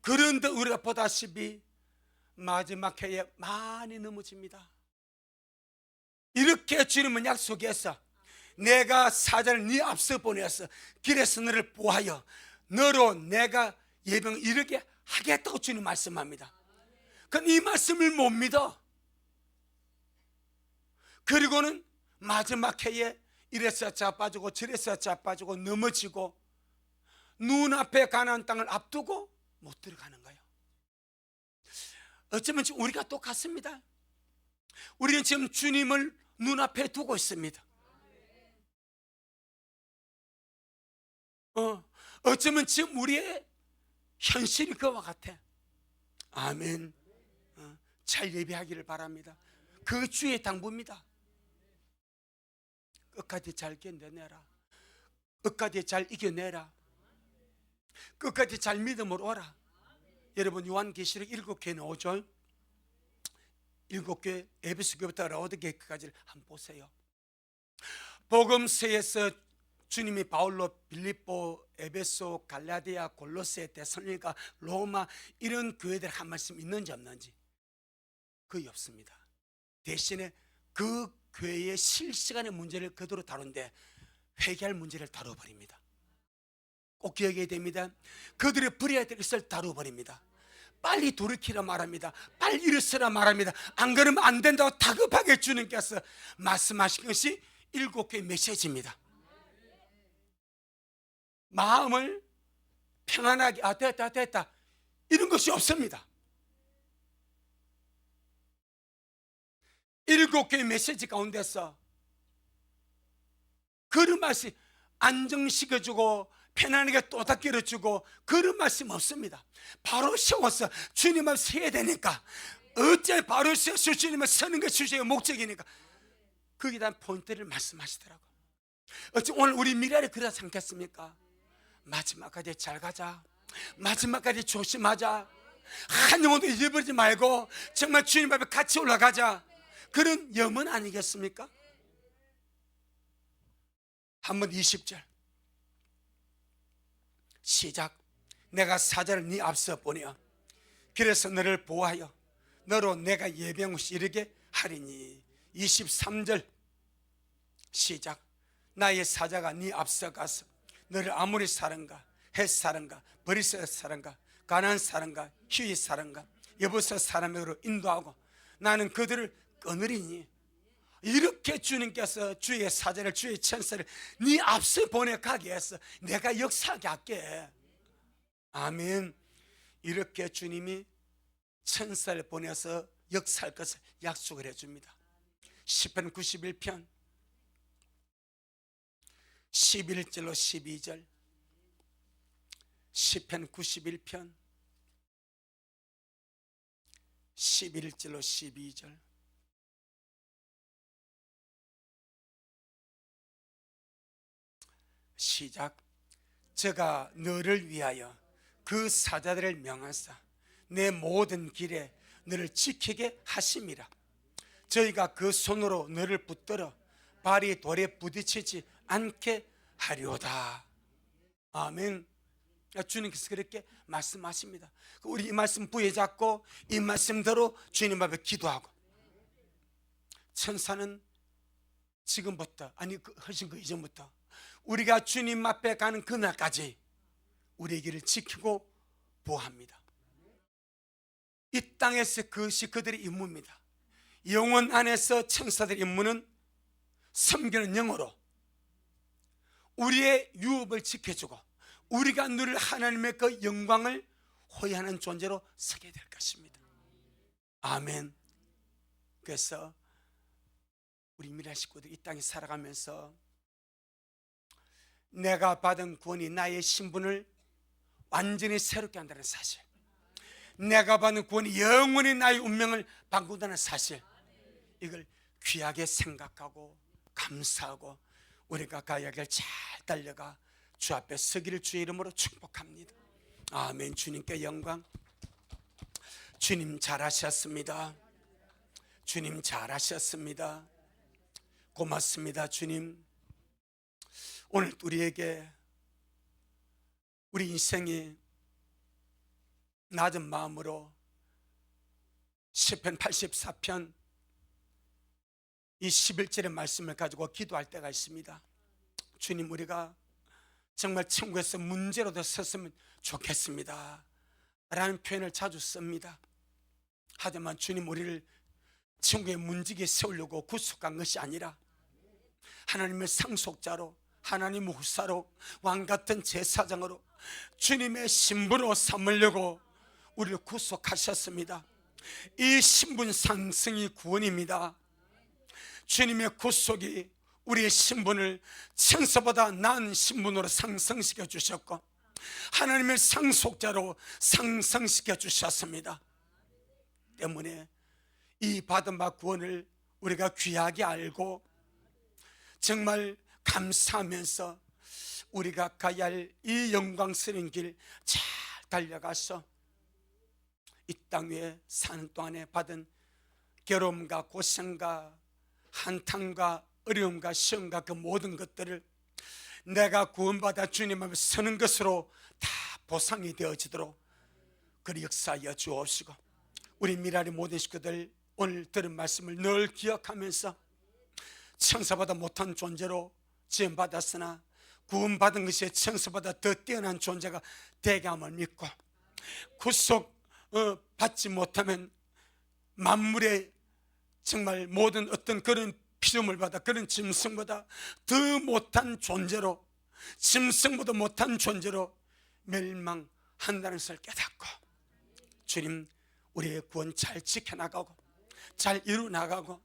그런데 우리가 보다시피 마지막 해에 많이 넘어집니다. 이렇게 주님은 약속해서 내가 사자를 네 앞서 보내서 길에서 너를 보호하여 너로 내가 예병 이르게 하겠다고 주님 말씀합니다. 그럼 이 말씀을 못 믿어. 그리고는 마지막 해에 이래서 자빠지고 저래서 자빠지고 넘어지고 눈앞에 가나안 땅을 앞두고 못 들어가는 거예요. 어쩌면 지금 우리가 똑같습니다. 우리는 지금 주님을 눈앞에 두고 있습니다. 어쩌면 지금 우리의 현실이 그와 같아. 아멘. 잘 예배하기를 바랍니다. 그 주의 당부입니다. 끝까지 잘 견뎌내라. 끝까지 잘 이겨내라. 끝까지 잘 믿음으로 오라. 여러분 요한계시록 7교회 나오죠? 7교회, 에베소교부터 라오디게까지를 한번 보세요. 복음서에서 주님이 바울로 빌립보, 에베소, 갈라디아, 골로새, 데살로니가, 로마 이런 교회들 한 말씀 있는지 없는지 거의 없습니다. 대신에 그 교회의 실시간의 문제를 그대로 다룬데 회개할 문제를 다뤄버립니다. 꼭 기억해야 됩니다. 그들의 버려야 될 것을 다뤄버립니다. 빨리 돌이키라 말합니다. 빨리 일어서라 말합니다. 안 그러면 안 된다고 다급하게 주님께서 말씀하신 것이 7교회 메시지입니다. 마음을 평안하게 됐다 이런 것이 없습니다. 7교회 메시지 가운데서 그런 말씀 안정시켜주고 편안하게 또닥거려주고 그런 말씀 없습니다. 바로 세워서 주님 앞에 서야 되니까 어째 바로 세워서 주님 앞에 서는 것이 주의 목적이니까 거기에 대한 포인트를 말씀하시더라고요. 어째 오늘 우리 미래를 그러지 않겠습니까? 마지막까지 잘 가자. 마지막까지 조심하자. 한 영혼도 잊어버리지 말고 정말 주님 앞에 같이 올라가자. 그런 염원 아니겠습니까? 한번 20절 시작. 내가 사자를 네 앞서 보내어 길에서 너를 보호하여 너로 내가 예배한 곳에 이르게 하리니. 23절 시작. 나의 사자가 네 앞서 가서 너를 아모리 사람과 헷 사람과 브리스 사람과 가나안 사람과 히위 사람과 여부스 사람으로 인도하고 나는 그들을 끊으리니. 이렇게 주님께서 주의 사자를 주의 천사를 네 앞서 보내가게 해서 내가 역사하게 할게. 아멘. 이렇게 주님이 천사를 보내서 역사할 것을 약속을 해줍니다. 시편 91편 11절로 12절. 시편 91편 11절로 12절. 시작. 저가 너를 위하여 그 사자들을 명하사 내 모든 길에 너를 지키게 하심이라. 저희가 그 손으로 너를 붙들어 발이 돌에 부딪히지 않게 하리오다. 아멘. 주님께서 그렇게 말씀하십니다. 우리 이 말씀 부여잡고 이 말씀대로 주님 앞에 기도하고, 천사는 지금부터, 아니 훨씬 그 이전부터 우리가 주님 앞에 가는 그날까지 우리의 길을 지키고 보호합니다. 이 땅에서 그것이 그들의 임무입니다. 영혼 안에서 천사들의 임무는 섬기는 영으로 우리의 유업을 지켜주고 우리가 누릴 하나님의 그 영광을 호위하는 존재로 서게 될 것입니다. 아멘. 그래서 우리 미라 식구들 이 땅에 살아가면서 내가 받은 구원이 나의 신분을 완전히 새롭게 한다는 사실, 내가 받은 구원이 영원히 나의 운명을 바꾼다는 사실, 이걸 귀하게 생각하고 감사하고 우리가 가야 할 잘 달려가 주 앞에 서기를 주의 이름으로 축복합니다. 아멘. 주님께 영광. 주님 잘하셨습니다. 주님 잘하셨습니다. 고맙습니다. 주님, 오늘 우리에게 우리 인생이 낮은 마음으로 시편 84편 이 11절의 말씀을 가지고 기도할 때가 있습니다. 주님, 우리가 정말 천국에서 문제로도 섰으면 좋겠습니다 라는 표현을 자주 씁니다. 하지만 주님, 우리를 천국의 문지기에 세우려고 구속한 것이 아니라 하나님의 상속자로, 하나님의 후사로, 왕같은 제사장으로 주님의 신부로 삼으려고 우리를 구속하셨습니다. 이 신분 상승이 구원입니다. 주님의 구속이 우리의 신분을 천사보다 나은 신분으로 상승시켜 주셨고 하나님의 상속자로 상승시켜 주셨습니다. 때문에 이 받은 바 구원을 우리가 귀하게 알고 정말 감사하면서 우리가 가야 할 이 영광스러운 길 잘 달려가서 이 땅 위에 사는 동안에 받은 괴로움과 고생과 한탄과 어려움과 시험과 그 모든 것들을 내가 구원받아 주님 앞에 서는 것으로 다 보상이 되어지도록 그리 역사하여 주옵시고, 우리 미라리 모든 식구들 오늘 들은 말씀을 늘 기억하면서 천사보다 못한 존재로 지음받았으나 구원받은 것이 천사보다 더 뛰어난 존재가 되게 함을 믿고, 구속 받지 못하면 만물의 정말 모든 어떤 그런 피조물 보다, 그런 짐승보다 더 못한 존재로, 짐승보다 못한 존재로 멸망한다는 것을 깨닫고 주님, 우리의 구원 잘 지켜나가고 잘 이루어나가고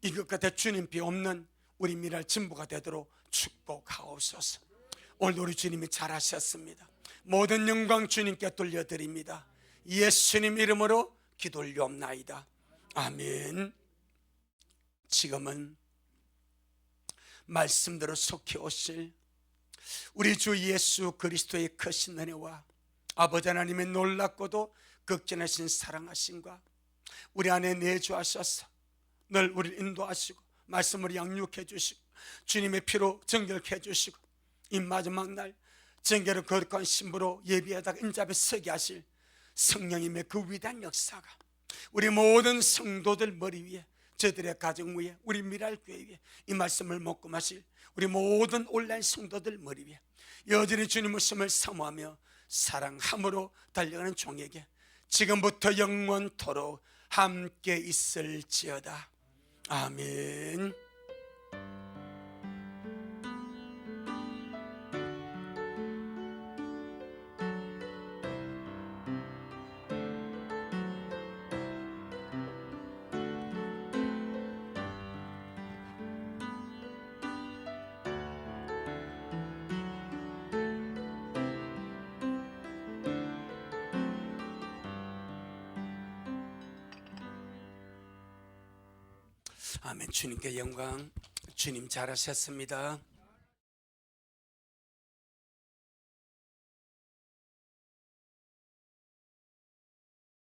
이것 같아 주님 비없는 우리 미랄 진보가 되도록 축복하옵소서. 오늘 우리 주님이 잘하셨습니다. 모든 영광 주님께 돌려드립니다. 예수님 이름으로 기도 올리옵나이다. 아멘. 지금은 말씀대로 속히 오실 우리 주 예수 그리스도의 크신 은혜와 아버지 하나님의 놀랍고도 극진하신 사랑하심과 우리 안에 내주하셔서 늘 우리를 인도하시고 말씀을 양육해 주시고 주님의 피로 정결케 해주시고 이 마지막 날 정결을 거룩한 신부로 예비하다가 인자에 서게 하실 성령님의 그 위대한 역사가 우리 모든 성도들 머리 위에, 저들의 가정 위에, 우리 미랄교회 위에 이 말씀을 먹고 마실 우리 모든 온라인 성도들 머리 위에 여전히 주님의 심을 사모하며 사랑함으로 달려가는 종에게 지금부터 영원토록 함께 있을지어다. 아멘. 아멘. 주님께 영광. 주님 잘하셨습니다.